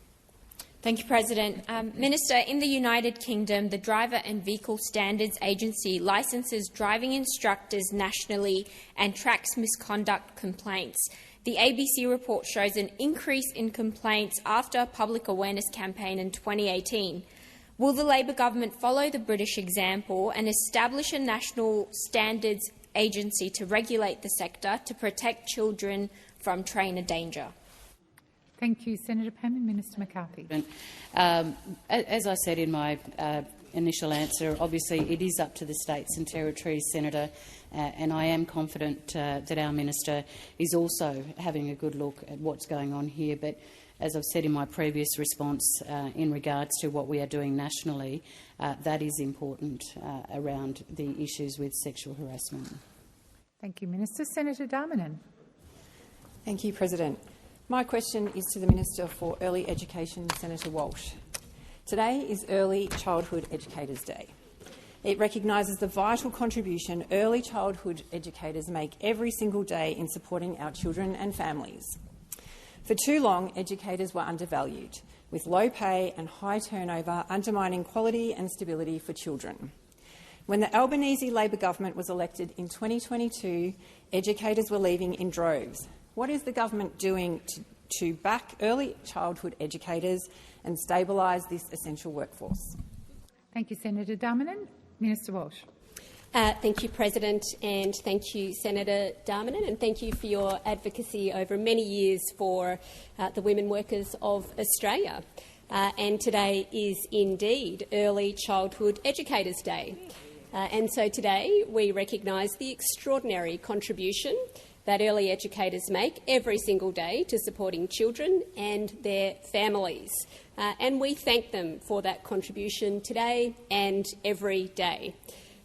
Thank you, President. Minister, in the United Kingdom, the Driver and Vehicle Standards Agency licenses driving instructors nationally and tracks misconduct complaints. The ABC report shows an increase in complaints after a public awareness campaign in 2018. Will the Labor government follow the British example and establish a national standards agency to regulate the sector to protect children from trainer danger? Thank you, Senator Payman. Minister McCarthy. As I said in my initial answer, obviously it is up to the states and territories, Senator, and I am confident that our minister is also having a good look at what's going on here. But as I've said in my previous response in regards to what we are doing nationally, that is important around the issues with sexual harassment. Thank you, Minister. Senator Darmanin. Thank you, President. My question is to the Minister for Early Education, Senator Walsh. Today is Early Childhood Educators Day. It recognises the vital contribution early childhood educators make every single day in supporting our children and families. For too long, educators were undervalued, with low pay and high turnover undermining quality and stability for children. When the Albanese Labor government was elected in 2022, educators were leaving in droves. What is the government doing to back early childhood educators and stabilise this essential workforce? Thank you, Senator Darmanin. Minister Walsh. Thank you, President, and thank you, Senator Darmanin, and thank you for your advocacy over many years for the women workers of Australia. And today is indeed Early Childhood Educators Day. And so today we recognise the extraordinary contribution that early educators make every single day to supporting children and their families. And we thank them for that contribution today and every day.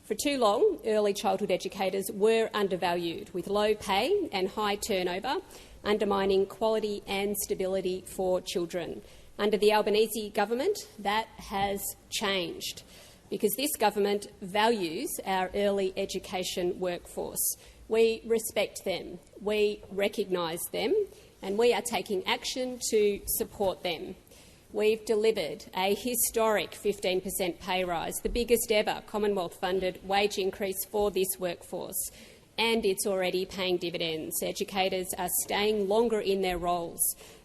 For too long, early childhood educators were undervalued, with low pay and high turnover, undermining quality and stability for children. Under the Albanese government, that has changed, because this government values our early education workforce. We respect them, we recognise them, and we are taking action to support them. We've delivered a historic 15% pay rise, the biggest ever Commonwealth-funded wage increase for this workforce, and it's already paying dividends. Educators are staying longer in their roles.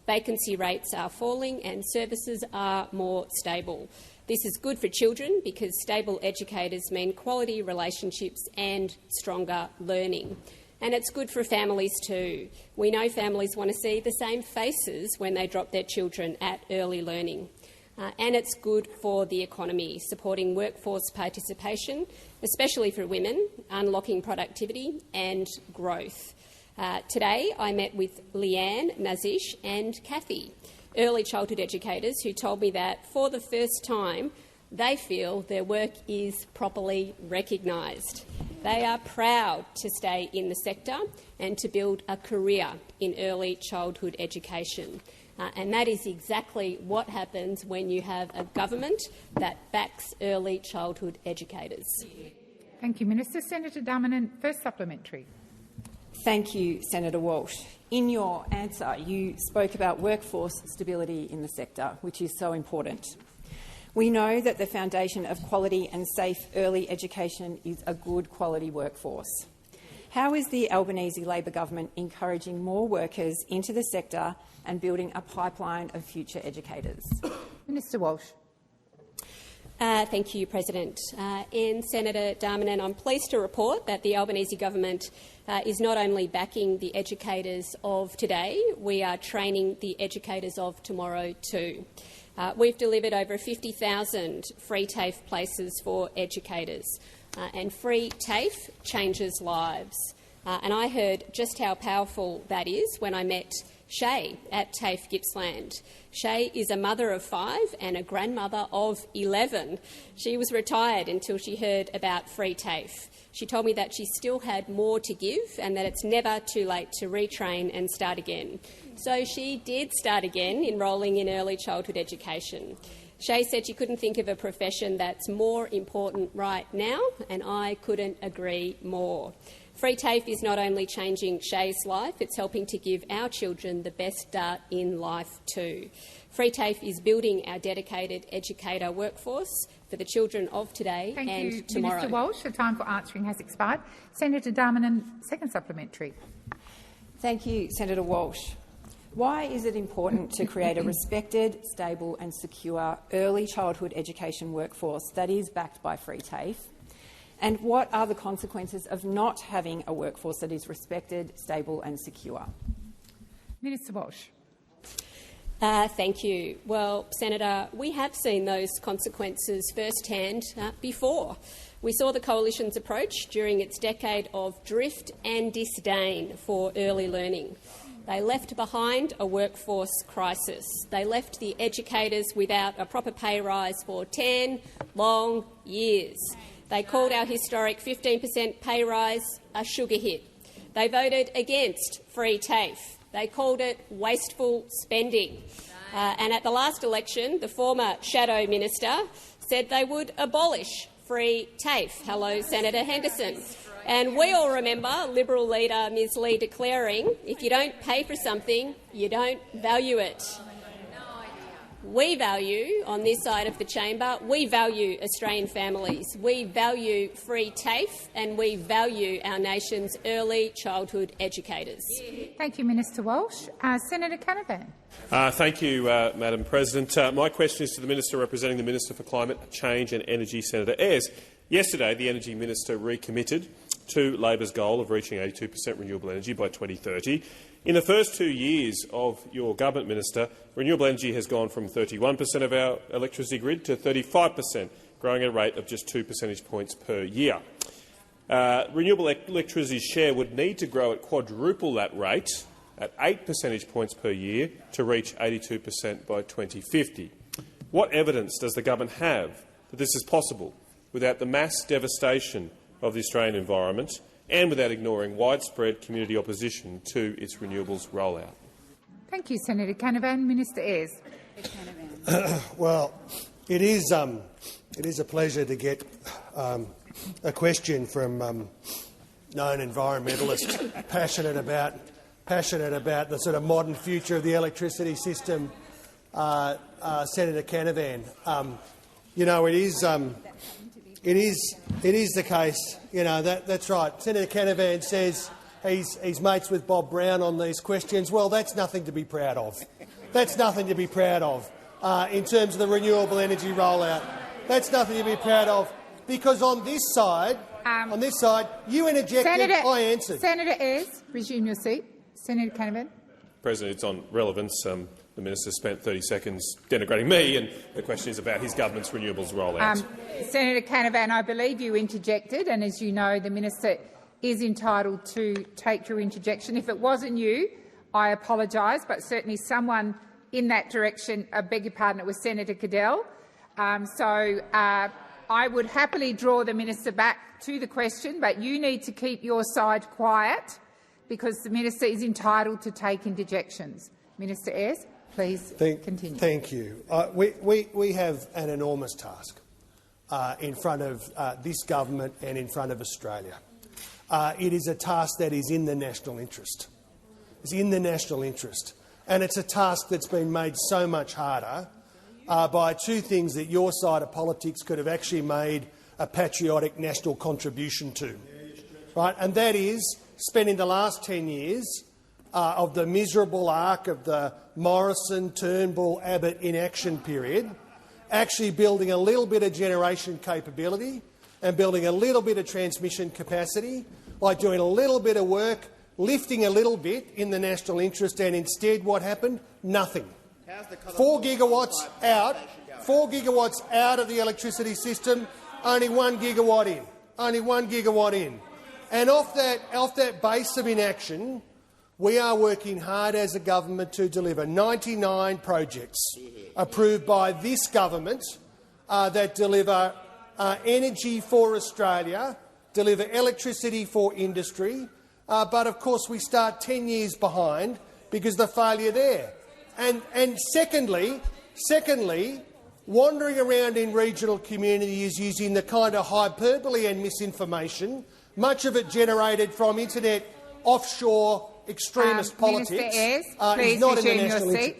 Vacancy rates are falling and services are more stable. This is good for children because stable educators mean quality relationships and stronger learning. And it's good for families too. We know families want to see the same faces when they drop their children at early learning. And it's good for the economy, supporting workforce participation, especially for women, unlocking productivity and growth. Today I met with Leanne, Nazish and Kathy, early childhood educators, who told me that for the first time they feel their work is properly recognised. They are proud to stay in the sector and to build a career in early childhood education. And that is exactly what happens when you have a government that backs early childhood educators. Thank you, Minister. Senator Darmanin, first supplementary. Thank you, Senator Walsh. In your answer, you spoke about workforce stability in the sector, which is so important. We know that the foundation of quality and safe early education is a good quality workforce. How is the Albanese Labor government encouraging more workers into the sector and building a pipeline of future educators? Minister Walsh. Thank you, President. And Senator Darmanin, I'm pleased to report that the Albanese government is not only backing the educators of today, we are training the educators of tomorrow too. We've delivered over 50,000 free TAFE places for educators, and free TAFE changes lives. And I heard just how powerful that is when I met Shay at TAFE Gippsland. Shay is a mother of 5 and a grandmother of 11. She was retired until she heard about free TAFE. She told me that she still had more to give and that it's never too late to retrain and start again. So she did start again, enrolling in early childhood education. Shay said she couldn't think of a profession that's more important right now, and I couldn't agree more. Free TAFE is not only changing Shay's life, it's helping to give our children the best start in life too. Free TAFE is building our dedicated educator workforce for the children of today and tomorrow. Minister Walsh, the time for answering has expired. Senator Darmanin, second supplementary. Thank you, Senator Walsh. Why is it important to create a respected, stable and secure early childhood education workforce that is backed by free TAFE? And what are the consequences of not having a workforce that is respected, stable and secure? Minister Walsh. Thank you. Well, Senator, we have seen those consequences firsthand before. We saw the Coalition's approach during its decade of drift and disdain for early learning. They left behind a workforce crisis. They left the educators without a proper pay rise for 10 long years. They called our historic 15% pay rise a sugar hit. They voted against free TAFE. They called it wasteful spending. And at the last election, the former Shadow Minister said they would abolish free TAFE. Hello, Senator Henderson. And we all remember Liberal leader Ms Lee declaring, if you don't pay for something, you don't value it. We value, on this side of the chamber, we value Australian families. We value free TAFE and we value our nation's early childhood educators. Thank you, Minister Walsh. Senator Canavan. Thank you, Madam President. My question is to the Minister representing the Minister for Climate Change and Energy, Senator Ayres. Yesterday, the Energy Minister recommitted to Labor's goal of reaching 82% renewable energy by 2030. In the first 2 years of your government, Minister, renewable energy has gone from 31% of our electricity grid to 35%, growing at a rate of just 2 percentage points per year. Renewable electricity's share would need to grow at quadruple that rate, at 8 percentage points per year, to reach 82% by 2050. What evidence does the government have that this is possible without the mass devastation of the Australian environment and without ignoring widespread community opposition to its renewables rollout? Thank you, Senator Canavan. Minister Ayres. Well, it is a pleasure to get a question from known environmentalists passionate about the sort of modern future of the electricity system. Senator Canavan, it is the case. That's right. Senator Canavan says he's mates with Bob Brown on these questions. Well, that's nothing to be proud of. That's nothing to be proud of in terms of the renewable energy rollout. That's nothing to be proud of because on this side, you interjected, I answered. Senator Ayres, resume your seat. Senator Canavan. President, it's on relevance. The Minister spent 30 seconds denigrating me, and the question is about his government's renewables rollout. Senator Canavan, I believe you interjected, and as you know, the Minister is entitled to take your interjection. If it wasn't you, I apologise, but certainly someone in that direction, I beg your pardon, it was Senator Cadell. I would happily draw the Minister back to the question, but you need to keep your side quiet because the Minister is entitled to take interjections. Minister Ayres, please continue. Thank you. We have an enormous task in front of this government and in front of Australia. It is a task that is in the national interest. It's in the national interest. And it's a task that's been made so much harder by two things that your side of politics could have actually made a patriotic national contribution to. Right? And that is spending the last 10 years of the miserable arc of the Morrison, Turnbull, Abbott inaction period, actually building a little bit of generation capability and building a little bit of transmission capacity, by doing a little bit of work, lifting a little bit in the national interest, and instead what happened? Nothing. 4 gigawatts out. 4 gigawatts out of the electricity system, only 1 gigawatt in. Only 1 gigawatt in. And off that base of inaction, we are working hard as a government to deliver 99 projects approved by this government that deliver energy for Australia, deliver electricity for industry, but of course we start 10 years behind because of the failure there. And secondly, wandering around in regional communities using the kind of hyperbole and misinformation, much of it generated from internet offshore extremist politics, Minister Ayres, is not in the national interest.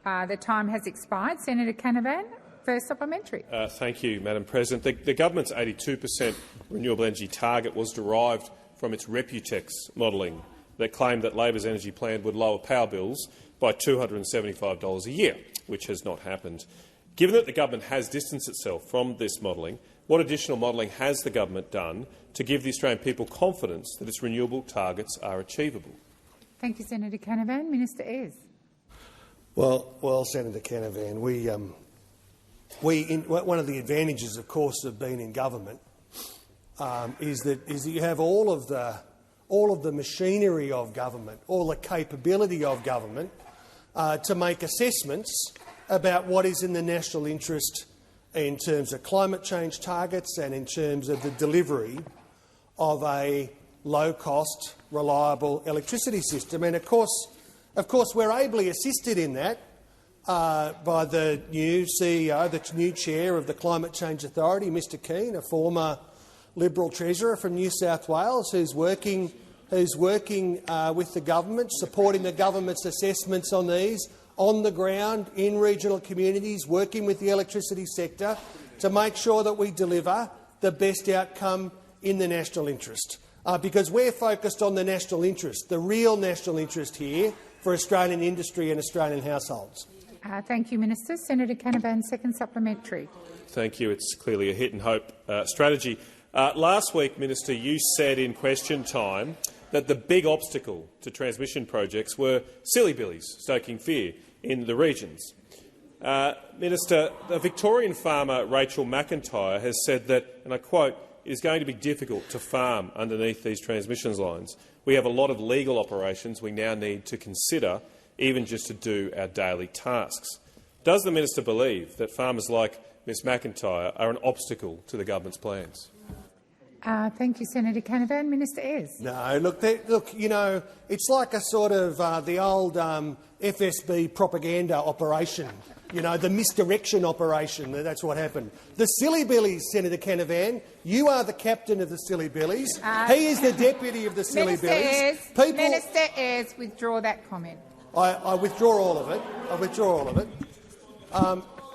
The time has expired. Senator Canavan, first supplementary. Thank you, Madam President. The government's 82% renewable energy target was derived from its Reputex modelling that claimed that Labor's energy plan would lower power bills by $275 a year, which has not happened. Given that the government has distanced itself from this modelling, what additional modelling has the government done to give the Australian people confidence that its renewable targets are achievable? Thank you, Senator Canavan. Minister Ayres. Well, Senator Canavan, one of the advantages, of course, of being in government is that you have all of all of the machinery of government, all the capability of government to make assessments about what is in the national interest in terms of climate change targets and in terms of the delivery of a low-cost, reliable electricity system. And of course, we're ably assisted in that by the new CEO, the new chair of the Climate Change Authority, Mr Keane, a former Liberal Treasurer from New South Wales, who's working with the government, supporting the government's assessments on these, on the ground, in regional communities, working with the electricity sector to make sure that we deliver the best outcome in the national interest. Because we're focused on the national interest, the real national interest here for Australian industry and Australian households. Thank you, Minister. Senator Canavan, second supplementary. Thank you. It's clearly a hit and hope strategy. Last week, Minister, you said in question time that the big obstacle to transmission projects were silly billies stoking fear in the regions. Minister, the Victorian farmer Rachel McIntyre has said that, and I quote, "It is going to be difficult to farm underneath these transmission lines. We have a lot of legal operations we now need to consider, even just to do our daily tasks." Does the minister believe that farmers like Ms McIntyre are an obstacle to the government's plans? Thank you, Senator Canavan. Minister Ayres. No, look. You know, it's like a sort of the old FSB propaganda operation. You know, the misdirection operation. That's what happened. The silly billies, Senator Canavan. You are the captain of the silly billies. He is the deputy of the silly billies. Minister Ayres, withdraw that comment. I withdraw all of it. I withdraw all of it.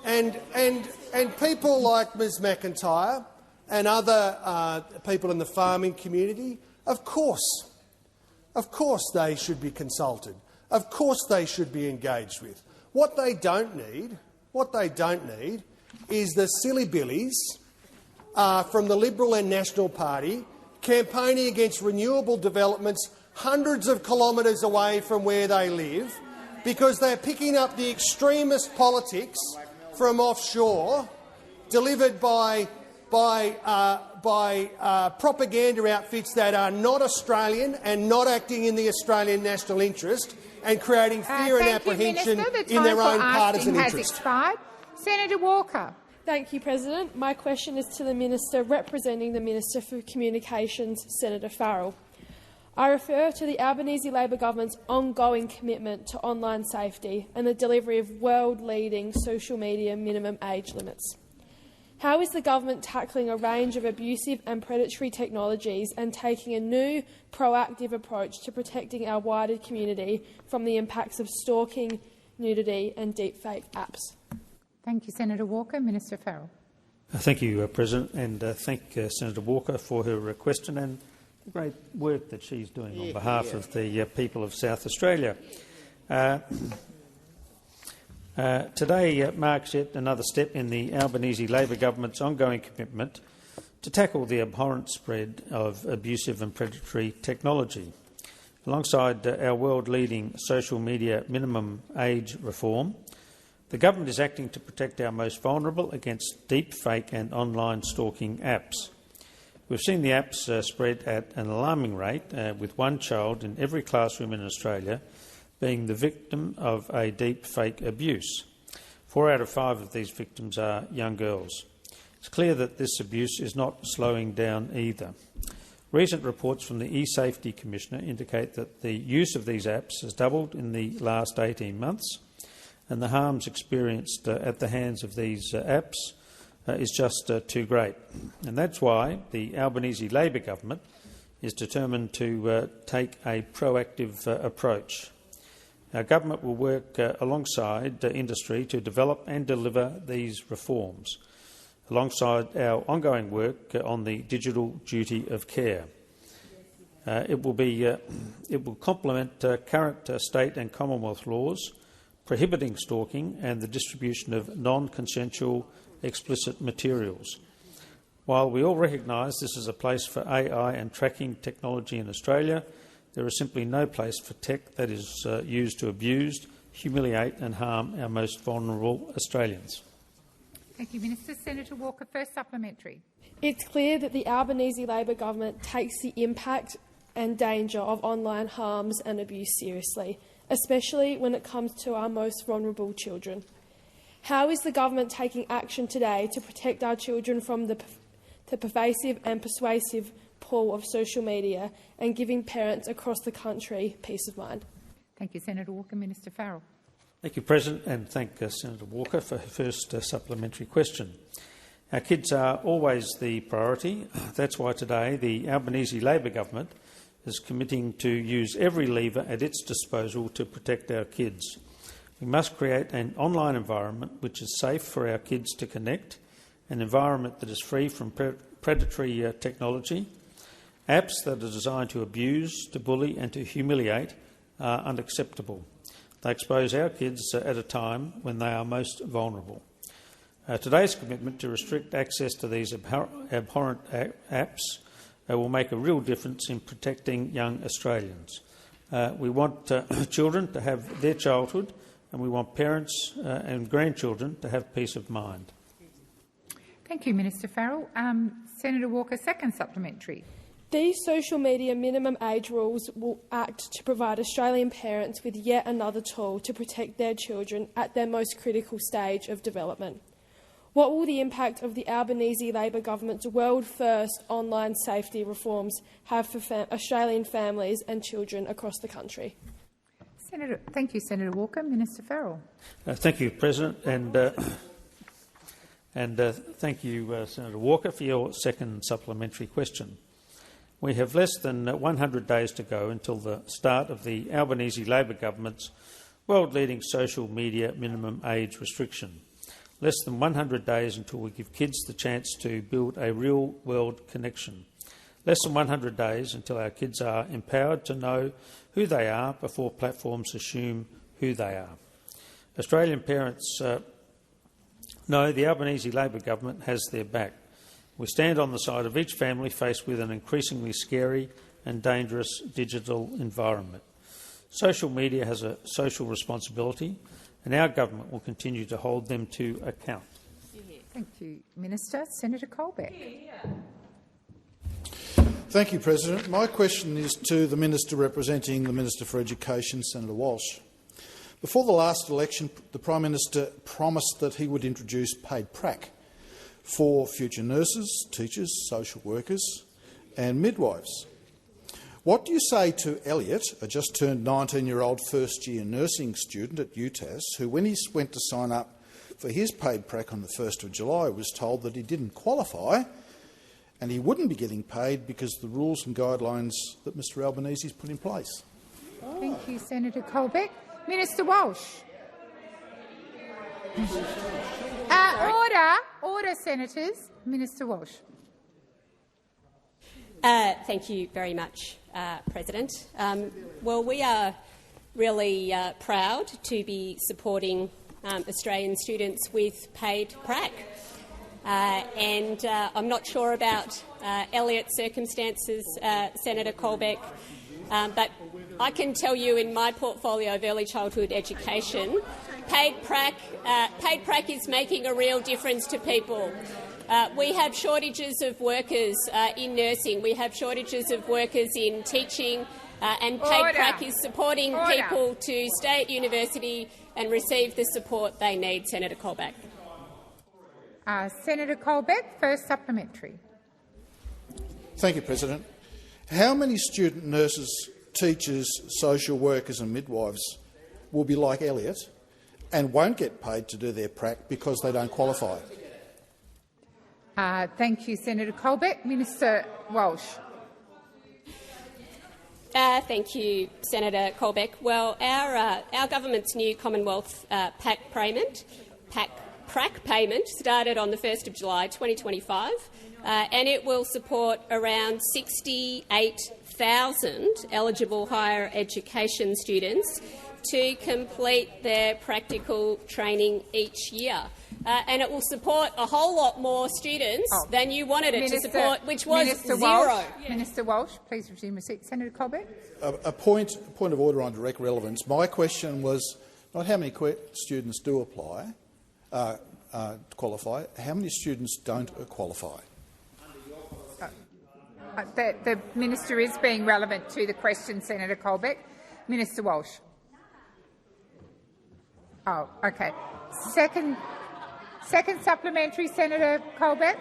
And people like Ms McIntyre and other people in the farming community, of course they should be consulted. Of course they should be engaged with. What they don't need is the silly billies from the Liberal and National Party campaigning against renewable developments hundreds of kilometres away from where they live, because they're picking up the extremist politics from offshore delivered by propaganda outfits that are not Australian and not acting in the Australian national interest, and creating fear and apprehension in their own partisan interest. Expired. Senator Walker. Thank you, President. My question is to the Minister representing the Minister for Communications, Senator Farrell. I refer to the Albanese Labor government's ongoing commitment to online safety and the delivery of world-leading social media minimum age limits. How is the government tackling a range of abusive and predatory technologies and taking a new, proactive approach to protecting our wider community from the impacts of stalking, nudity and deepfake apps? Thank you, Senator Walker. Minister Farrell. Thank you, President, and thank Senator Walker for her question and the great work that she's doing on behalf of the people of South Australia. Today marks yet another step in the Albanese Labor government's ongoing commitment to tackle the abhorrent spread of abusive and predatory technology. Alongside our world-leading social media minimum age reform, the government is acting to protect our most vulnerable against deep fake and online stalking apps. We've seen the apps spread at an alarming rate, with one child in every classroom in Australia being the victim of a deep fake abuse. 4 out of 5 of these victims are young girls. It's clear that this abuse is not slowing down either. Recent reports from the eSafety Commissioner indicate that the use of these apps has doubled in the last 18 months, and the harms experienced at the hands of these apps is just too great. And that's why the Albanese Labor government is determined to take a proactive approach. Our government will work alongside industry to develop and deliver these reforms, alongside our ongoing work on the digital duty of care. It will complement current state and Commonwealth laws prohibiting stalking and the distribution of non-consensual explicit materials. While we all recognise this is a place for AI and tracking technology in Australia, there is simply no place for tech that is used to abuse, humiliate and harm our most vulnerable Australians. Thank you, Minister. Senator Walker, first supplementary. It's clear that the Albanese Labor government takes the impact and danger of online harms and abuse seriously, especially when it comes to our most vulnerable children. How is the government taking action today to protect our children from the pervasive and persuasive pull of social media and giving parents across the country peace of mind? Thank you, Senator Walker. Minister Farrell. Thank you, President, and thank Senator Walker for her first supplementary question. Our kids are always the priority. That's why today the Albanese Labor government is committing to use every lever at its disposal to protect our kids. We must create an online environment which is safe for our kids to connect, an environment that is free from predatory technology. Apps that are designed to abuse, to bully and to humiliate are unacceptable. They expose our kids at a time when they are most vulnerable. Today's commitment to restrict access to these abhorrent apps will make a real difference in protecting young Australians. We want children to have their childhood, and we want parents and grandchildren to have peace of mind. Thank you, Minister Farrell. Senator Walker, second supplementary. These social media minimum age rules will act to provide Australian parents with yet another tool to protect their children at their most critical stage of development. What will the impact of the Albanese Labor government's world-first online safety reforms have for Australian families and children across the country? Thank you, Senator Walker. Minister Farrell. Thank you, President, and thank you, Senator Walker, for your second supplementary question. We have less than 100 days to go until the start of the Albanese Labor government's world-leading social media minimum age restriction. Less than 100 days until we give kids the chance to build a real-world connection. Less than 100 days until our kids are empowered to know who they are before platforms assume who they are. Australian parents know the Albanese Labor government has their back. We stand on the side of each family faced with an increasingly scary and dangerous digital environment. Social media has a social responsibility, and our government will continue to hold them to account. Thank you, Minister. Senator Colbeck. Thank you, President. My question is to the Minister representing the Minister for Education, Senator Walsh. Before the last election, the Prime Minister promised that he would introduce paid prac for future nurses, teachers, social workers and midwives. What do you say to Elliot, a just-turned 19-year-old first-year nursing student at UTAS, who, when he went to sign up for his paid prac on the 1st of July, was told that he didn't qualify and he wouldn't be getting paid because of the rules and guidelines that Mr Albanese has put in place? Thank you, Senator Colbeck. Minister Walsh. Order, Senators. Minister Walsh. Thank you very much, President. Well, we are really proud to be supporting Australian students with paid prac. And I'm not sure about Elliot's circumstances, Senator Colbeck, but I can tell you in my portfolio of early childhood education, paid prac is making a real difference to people. We have shortages of workers in nursing. We have shortages of workers in teaching, and paid prac is supporting people to stay at university and receive the support they need. Senator Colbeck. Senator Colbeck, first supplementary. Thank you, President. How many student nurses, teachers, social workers and midwives will be like Elliot and won't get paid to do their prac because they don't qualify? Thank you, Senator Colbeck. Minister Walsh. Thank you, Senator Colbeck. Well, our government's new Commonwealth prac payment started on the 1st of July 2025, and it will support around 68,000 eligible higher education students to complete their practical training each year. And it will support a whole lot more students than you wanted it to support, which was Minister zero. Walsh. Minister Walsh, please resume your seat. Senator Colbeck. A point of order on direct relevance. My question was not how many students do apply, qualify, how many students don't qualify? The minister is being relevant to the question, Senator Colbeck. Minister Walsh. Oh, okay. Second supplementary, Senator Colbeck.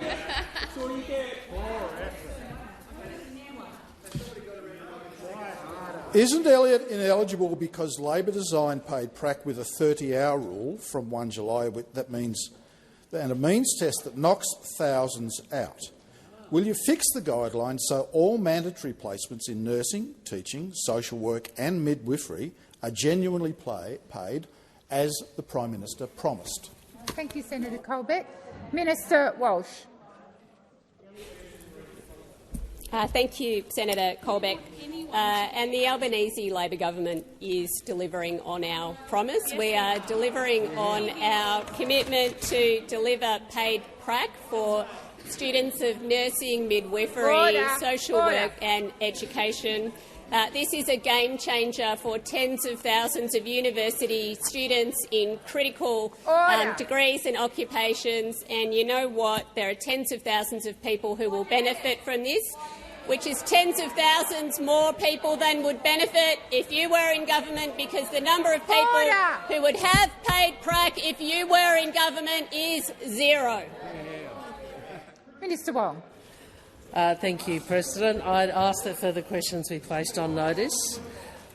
Isn't Elliott ineligible because Labor designed paid prac with a 30-hour rule from 1 July? That means, and a means test that knocks thousands out. Will you fix the guidelines so all mandatory placements in nursing, teaching, social work and midwifery are genuinely paid, as the Prime Minister promised? Thank you, Senator Colbeck. Minister Walsh. Thank you, Senator Colbeck. And the Albanese Labor government is delivering on our promise. We are delivering on our commitment to deliver paid prac for students of nursing, midwifery, social work and education. This is a game changer for tens of thousands of university students in critical degrees and occupations. And you know what? There are tens of thousands of people who will benefit from this, which is tens of thousands more people than would benefit if you were in government, because the number of people who would have paid prac if you were in government is zero. Minister Wong. Thank you, President. I'd ask that further questions be placed on notice.